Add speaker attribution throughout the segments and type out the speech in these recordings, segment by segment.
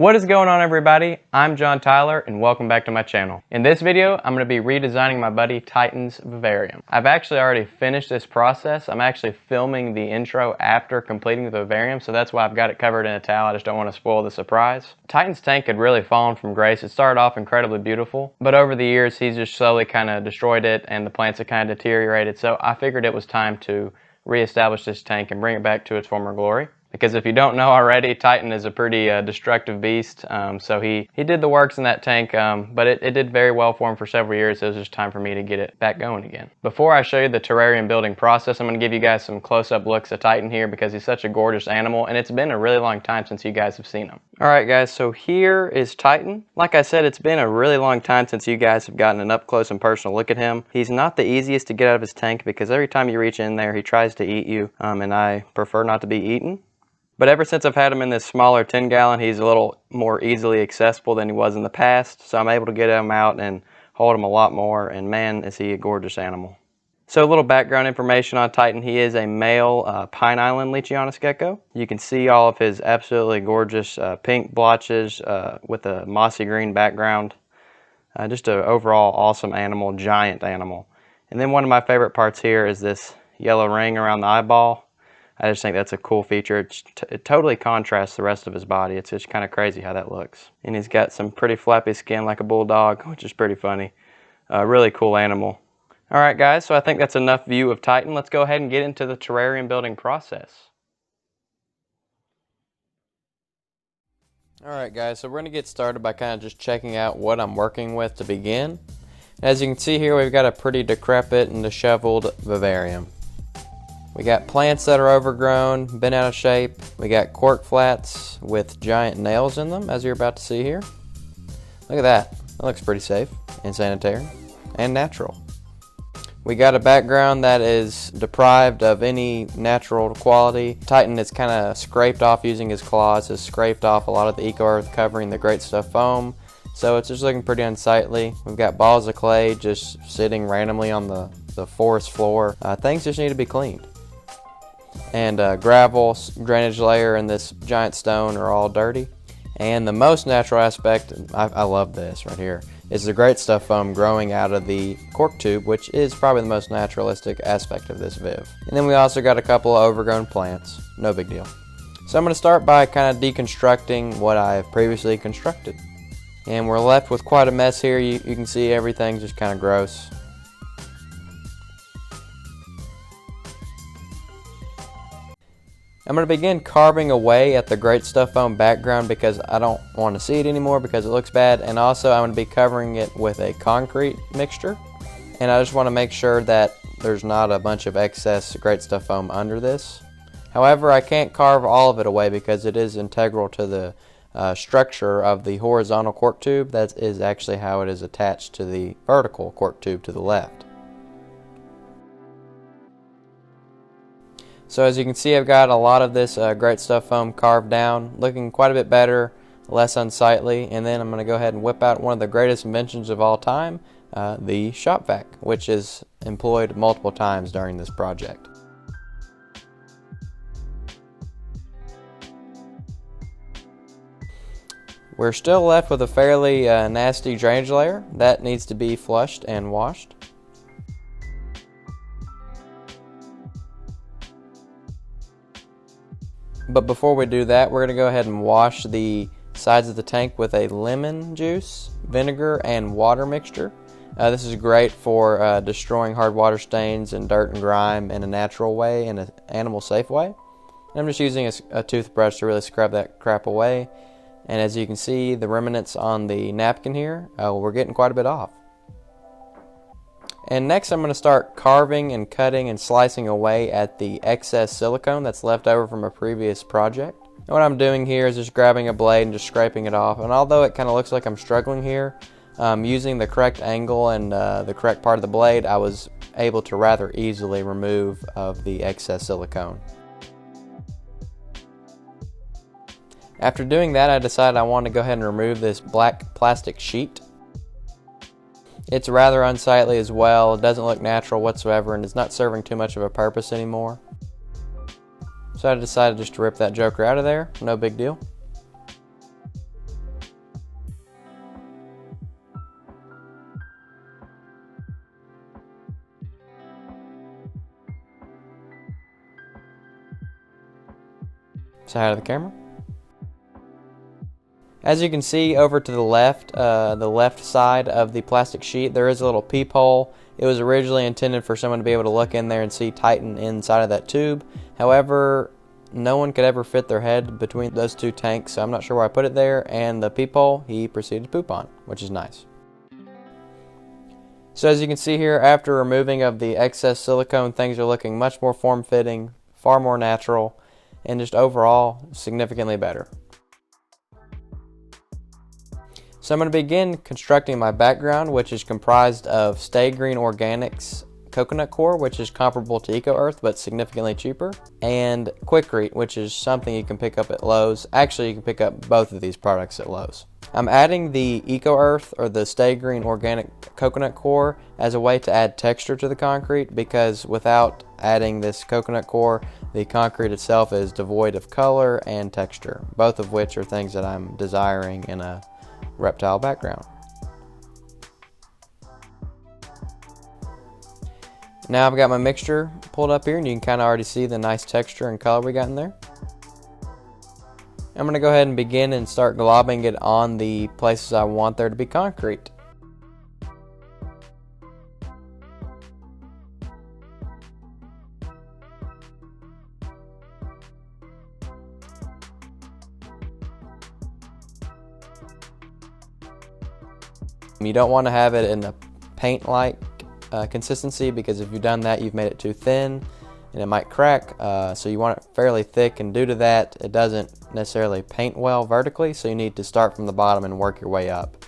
Speaker 1: What is going on, everybody? I'm John Tyler and welcome back to my channel. In this video, I'm going to be redesigning my buddy Titan's Vivarium. I've actually already finished this process. I'm actually filming the intro after completing the Vivarium, so that's why I've got it covered in a towel. I just don't want to spoil the surprise. Titan's tank had really fallen from grace. It started off incredibly beautiful, but over the years he's just slowly kind of destroyed it and the plants have kind of deteriorated, so I figured it was time to reestablish this tank and bring it back to its former glory. Because if you don't know already, Titan is a pretty destructive beast, so he did the works in that tank, but it did very well for him for several years. It was just time for me to get it back going again. Before I show you the terrarium building process, I'm going to give you guys some close-up looks at Titan here because he's such a gorgeous animal, and it's been a really long time since you guys have seen him. Alright guys, so here is Titan. Like I said, it's been a really long time since you guys have gotten an up-close and personal look at him. He's not the easiest to get out of his tank because every time you reach in there, he tries to eat you, and I prefer not to be eaten. But ever since I've had him in this smaller 10-gallon, he's a little more easily accessible than he was in the past. So I'm able to get him out and hold him a lot more. And man, is he a gorgeous animal. So a little background information on Titan. He is a male Pine Island LEACHIANUS gecko. You can see all of his absolutely gorgeous pink blotches with a mossy green background. Just an overall awesome animal, giant animal. And then one of my favorite parts here is this yellow ring around the eyeball. I just think that's a cool feature. It totally contrasts the rest of his body. It's just kind of crazy how that looks. And he's got some pretty flappy skin like a bulldog, which is pretty funny. Really cool animal. Alright guys, so I think that's enough view of Titan. Let's go ahead and get into the terrarium building process. Alright guys, so we're going to get started by kind of just checking out what I'm working with to begin. As you can see here, we've got a pretty decrepit and disheveled vivarium. We got plants that are overgrown, bent out of shape. We got cork flats with giant nails in them, as you're about to see here. Look at that. That looks pretty safe and sanitary and natural. We got a background that is deprived of any natural quality. Titan is kind of scraped off using his claws, has scraped off a lot of the eco-earth covering the Great Stuff foam. So it's just looking pretty unsightly. We've got balls of clay just sitting randomly on the forest floor. Things just need to be cleaned. And gravel, drainage layer, and this giant stone are all dirty. And the most natural aspect, I love this right here, is the Great Stuff foam growing out of the cork tube, which is probably the most naturalistic aspect of this viv. And then we also got a couple of overgrown plants. No big deal. So I'm going to start by kind of deconstructing what I have previously constructed. And we're left with quite a mess here. You can see everything's just kind of gross. I'm going to begin carving away at the Great Stuff foam background because I don't want to see it anymore because it looks bad, and also I'm going to be covering it with a concrete mixture, and I just want to make sure that there's not a bunch of excess Great Stuff foam under this. However, I can't carve all of it away because it is integral to the structure of the horizontal cork tube. That is actually how it is attached to the vertical cork tube to the left. So as you can see, I've got a lot of this Great Stuff foam carved down, looking quite a bit better, less unsightly, and then I'm going to go ahead and whip out one of the greatest inventions of all time, the shop vac, which is employed multiple times during this project. We're still left with a fairly nasty drainage layer that needs to be flushed and washed. But before we do that, we're going to go ahead and wash the sides of the tank with a lemon juice, vinegar, and water mixture. This is great for destroying hard water stains and dirt and grime in a natural way, in an animal safe way. And I'm just using a toothbrush to really scrub that crap away. And as you can see, the remnants on the napkin here, we're getting quite a bit off. And next I'm going to start carving and cutting and slicing away at the excess silicone that's left over from a previous project. And what I'm doing here is just grabbing a blade and just scraping it off. And although it kind of looks like I'm struggling here, using the correct angle and the correct part of the blade, I was able to rather easily remove of the excess silicone. After doing that, I decided I wanted to go ahead and remove this black plastic sheet. It's rather unsightly as well. It doesn't look natural whatsoever, and it's not serving too much of a purpose anymore. So I decided just to rip that joker out of there. No big deal. Say hi to the camera. As you can see over to the left side of the plastic sheet, there is a little peephole. It was originally intended for someone to be able to look in there and see Titan inside of that tube. However, no one could ever fit their head between those two tanks, so I'm not sure why I put it there. And the peephole, he proceeded to poop on, which is nice. So as you can see here, after removing of the excess silicone, things are looking much more form-fitting, far more natural, and just overall significantly better. So I'm going to begin constructing my background, which is comprised of Stay Green Organics coconut core, which is comparable to Eco Earth but significantly cheaper, and Quikrete, which is something you can pick up at Lowe's. Actually, you can pick up both of these products at Lowe's. I'm adding the Eco Earth or the Stay Green Organic coconut core as a way to add texture to the concrete, because without adding this coconut core, the concrete itself is devoid of color and texture, both of which are things that I'm desiring in a reptile background. Now I've got my mixture pulled up here, and you can kind of already see the nice texture and color we got in there. I'm going to go ahead and begin and start globbing it on the places I want there to be concrete. You don't want to have it in a paint-like consistency, because if you've done that, you've made it too thin and it might crack. So you want it fairly thick, and due to that, it doesn't necessarily paint well vertically, so you need to start from the bottom and work your way up.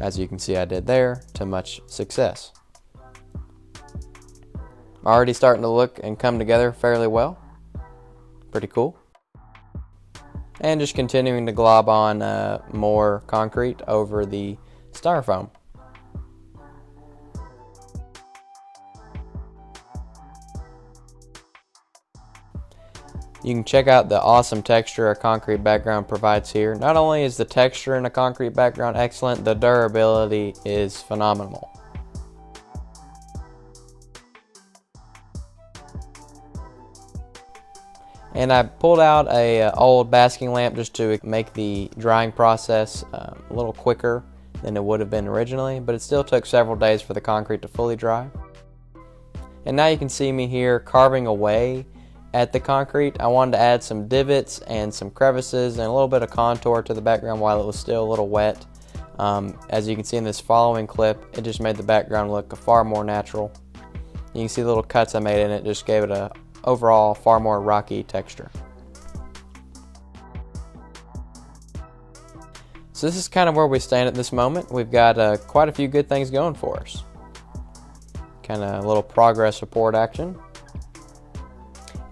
Speaker 1: As you can see, I did there to much success. Already starting to look and come together fairly well. Pretty cool. And just continuing to glob on more concrete over the styrofoam. You can check out the awesome texture a concrete background provides here. Not only is the texture in a concrete background excellent, the durability is phenomenal. And I pulled out a old basking lamp just to make the drying process a little quicker than it would have been originally, but it still took several days for the concrete to fully dry. And now you can see me here carving away at the concrete. I wanted to add some divots and some crevices and a little bit of contour to the background while it was still a little wet. As you can see in this following clip, it just made the background look far more natural. You can see the little cuts I made in it, just gave it a overall far more rocky texture. So this is kind of where we stand at this moment. We've got quite a few good things going for us. Kind of a little progress report action.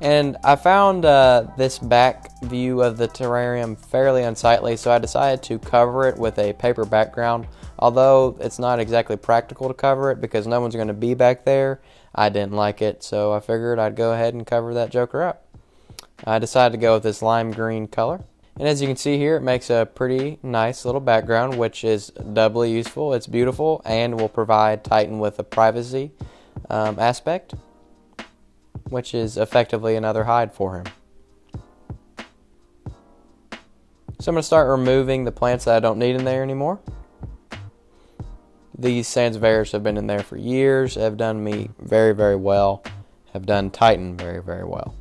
Speaker 1: And I found this back view of the terrarium fairly unsightly, so I decided to cover it with a paper background. Although it's not exactly practical to cover it because no one's going to be back there, I didn't like it, so I figured I'd go ahead and cover that joker up. I decided to go with this lime green color. And as you can see here, it makes a pretty nice little background, which is doubly useful. It's beautiful and will provide Titan with a privacy aspect, which is effectively another hide for him. So I'm going to start removing the plants that I don't need in there anymore. These Sansevieras have been in there for years, have done me very, very well, have done Titan very, very well.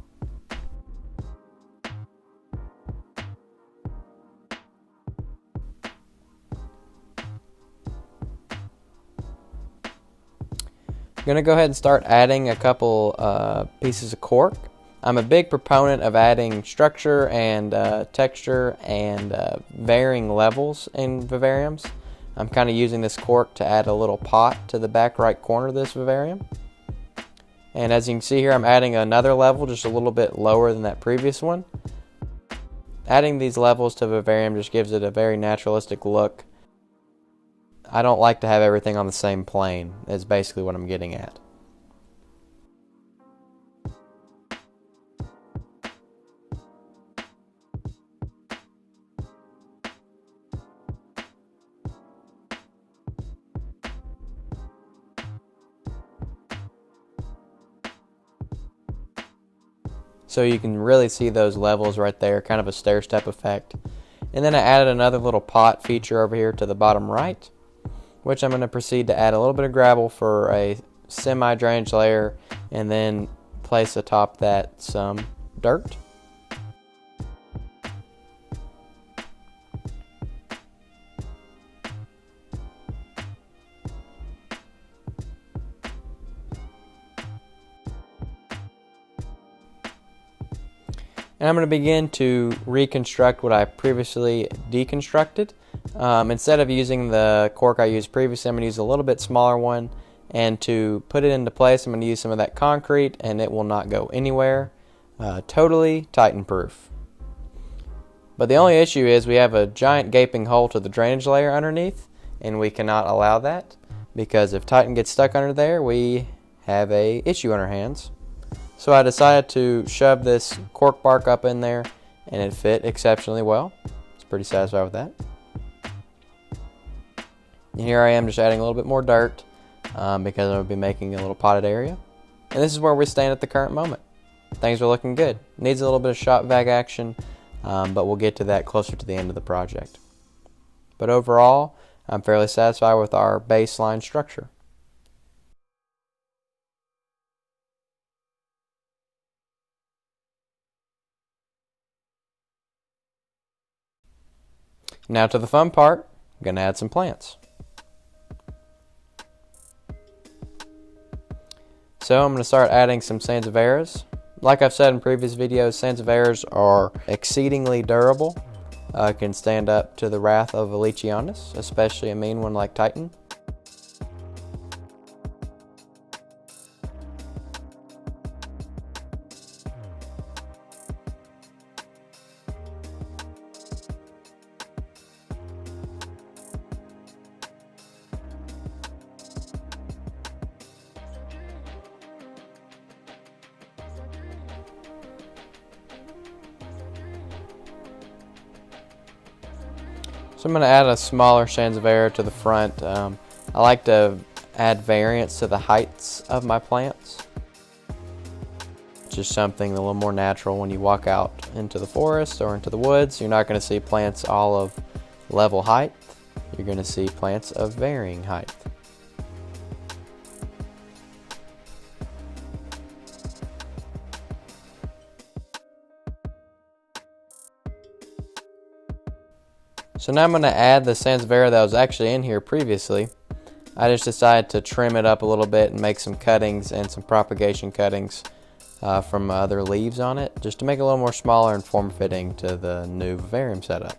Speaker 1: I'm going to go ahead and start adding a couple pieces of cork. I'm a big proponent of adding structure and texture and varying levels in vivariums. I'm kind of using this cork to add a little pot to the back right corner of this vivarium. And as you can see here, I'm adding another level just a little bit lower than that previous one. Adding these levels to vivarium just gives it a very naturalistic look. I don't like to have everything on the same plane, is basically what I'm getting at. So you can really see those levels right there, kind of a stair-step effect. And then I added another little pot feature over here to the bottom right, which I'm going to proceed to add a little bit of gravel for a semi-drainage layer, and then place atop that some dirt. And I'm going to begin to reconstruct what I previously deconstructed. Instead of using the cork I used previously, I'm going to use a little bit smaller one. And to put it into place, I'm going to use some of that concrete, and it will not go anywhere. Totally Titan proof. But the only issue is we have a giant gaping hole to the drainage layer underneath, and we cannot allow that, because if Titan gets stuck under there, we have an issue on our hands. So I decided to shove this cork bark up in there, and it fit exceptionally well. I was pretty satisfied with that. And here I am just adding a little bit more dirt because I'm going to be making a little potted area. And this is where we stand at the current moment. Things are looking good. Needs a little bit of shop vac action, but we'll get to that closer to the end of the project. But overall, I'm fairly satisfied with our baseline structure. Now to the fun part, I'm going to add some plants. So I'm going to start adding some Sansevieras. Like I've said in previous videos, Sansevieras are exceedingly durable. Can stand up to the wrath of a LEACHIANUS, especially a mean one like Titan. So I'm going to add a smaller Sansevieria to the front. I like to add variance to the heights of my plants. Just something a little more natural when you walk out into the forest or into the woods. You're not going to see plants all of level height. You're going to see plants of varying height. So now I'm going to add the Sansevieria that was actually in here previously. I just decided to trim it up a little bit and make some cuttings and some propagation cuttings from other leaves on it, just to make it a little more smaller and form-fitting to the new vivarium setup.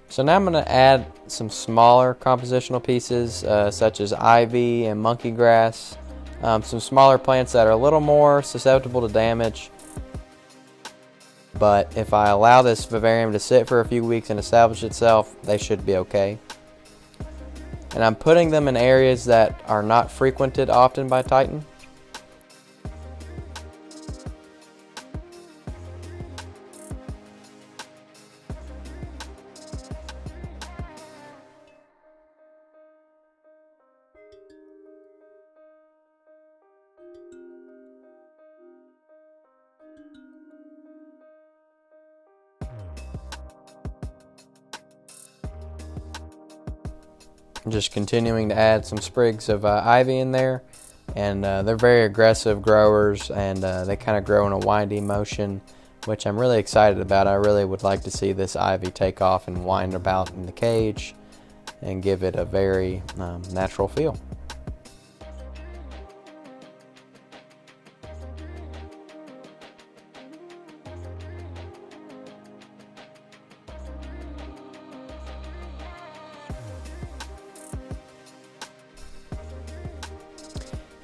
Speaker 1: So now I'm going to add some smaller compositional pieces such as ivy and monkey grass, some smaller plants that are a little more susceptible to damage. But if I allow this vivarium to sit for a few weeks and establish itself, they should be okay. And I'm putting them in areas that are not frequented often by Titan. Just continuing to add some sprigs of ivy in there, and they're very aggressive growers, and they kind of grow in a windy motion, which I'm really excited about. I really would like to see this ivy take off and wind about in the cage and give it a very natural feel.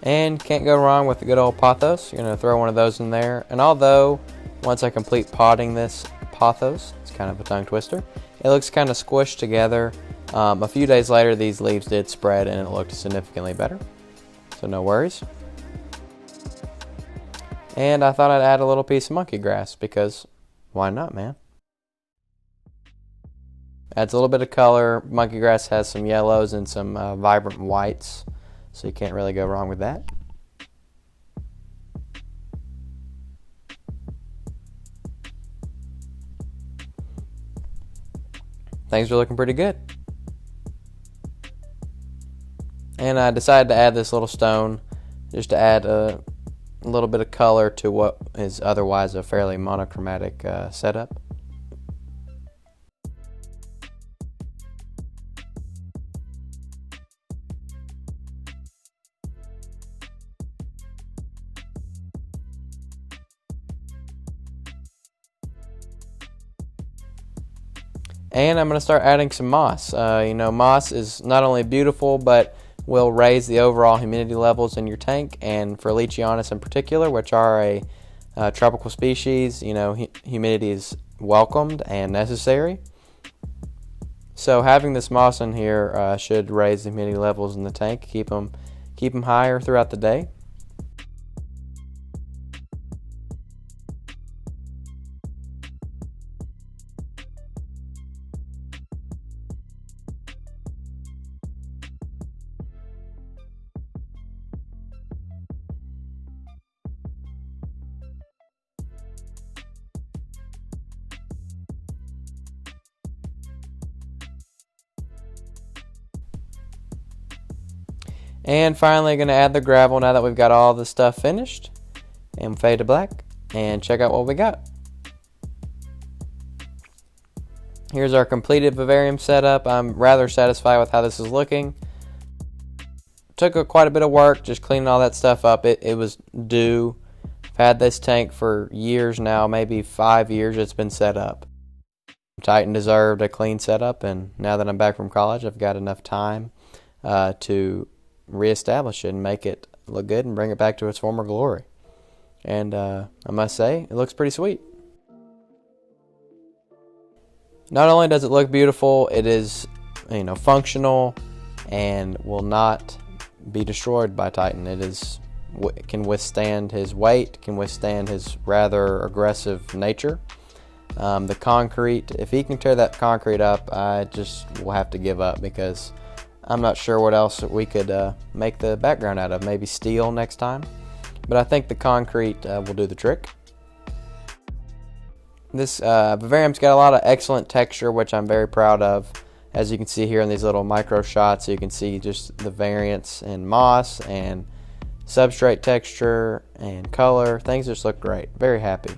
Speaker 1: And can't go wrong with the good old Pothos. You're going to throw one of those in there. And although once I complete potting this Pothos, it's kind of a tongue twister, it looks kind of squished together. A few days later, these leaves did spread and it looked significantly better. So no worries. And I thought I'd add a little piece of monkey grass because why not, man? Adds a little bit of color. Monkey grass has some yellows and some vibrant whites, so you can't really go wrong with that. Things are looking pretty good. And I decided to add this little stone just to add a little bit of color to what is otherwise a fairly monochromatic setup. And I'm going to start adding some moss. Moss is not only beautiful, but will raise the overall humidity levels in your tank. And for Leachianus in particular, which are a tropical species, humidity is welcomed and necessary. So having this moss in here should raise the humidity levels in the tank, keep them higher throughout the day. And finally, going to add the gravel now that we've got all the stuff finished. And fade to black. And check out what we got. Here's our completed vivarium setup. I'm rather satisfied with how this is looking. Took quite a bit of work just cleaning all that stuff up. It was due. I've had this tank for years now, maybe 5 years it's been set up. Titan deserved a clean setup, and now that I'm back from college, I've got enough time to reestablish it and make it look good and bring it back to its former glory. And I must say, it looks pretty sweet. Not only does it look beautiful, it is functional and will not be destroyed by Titan. It can withstand his weight, can withstand his rather aggressive nature. The concrete, if he can tear that concrete up, I just will have to give up because I'm not sure what else we could make the background out of. Maybe steel next time. But I think the concrete will do the trick. This vivarium's got a lot of excellent texture, which I'm very proud of. As you can see here in these little micro shots, you can see just the variance in moss and substrate texture and color. Things just look great. Very happy.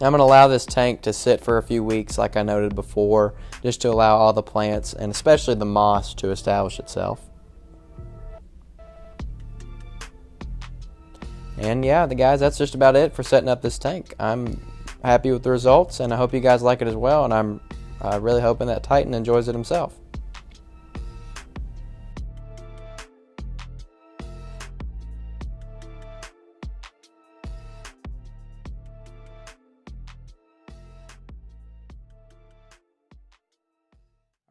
Speaker 1: I'm going to allow this tank to sit for a few weeks like I noted before, just to allow all the plants and especially the moss to establish itself. And yeah, guys, that's just about it for setting up this tank. I'm happy with the results and I hope you guys like it as well, and I'm really hoping that Titan enjoys it himself.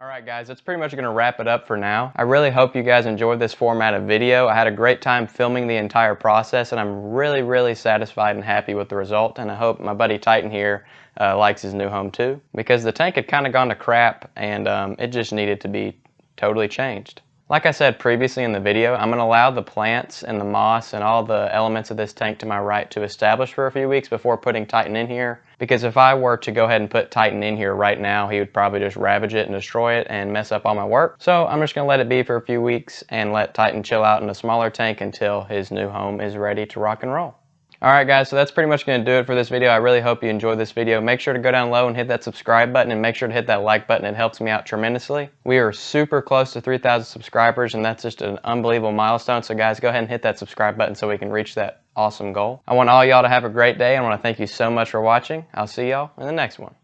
Speaker 1: Alright guys, that's pretty much going to wrap it up for now. I really hope you guys enjoyed this format of video. I had a great time filming the entire process and I'm really satisfied and happy with the result, and I hope my buddy Titan here likes his new home too, because the tank had kind of gone to crap and it just needed to be totally changed. Like I said previously in the video, I'm going to allow the plants and the moss and all the elements of this tank to my right to establish for a few weeks before putting Titan in here. Because if I were to go ahead and put Titan in here right now, he would probably just ravage it and destroy it and mess up all my work. So I'm just going to let it be for a few weeks and let Titan chill out in a smaller tank until his new home is ready to rock and roll. Alright guys, so that's pretty much going to do it for this video. I really hope you enjoyed this video. Make sure to go down low and hit that subscribe button, and make sure to hit that like button. It helps me out tremendously. We are super close to 3,000 subscribers, and that's just an unbelievable milestone. So guys, go ahead and hit that subscribe button so we can reach that awesome goal. I want all y'all to have a great day. I want to thank you so much for watching. I'll see y'all in the next one.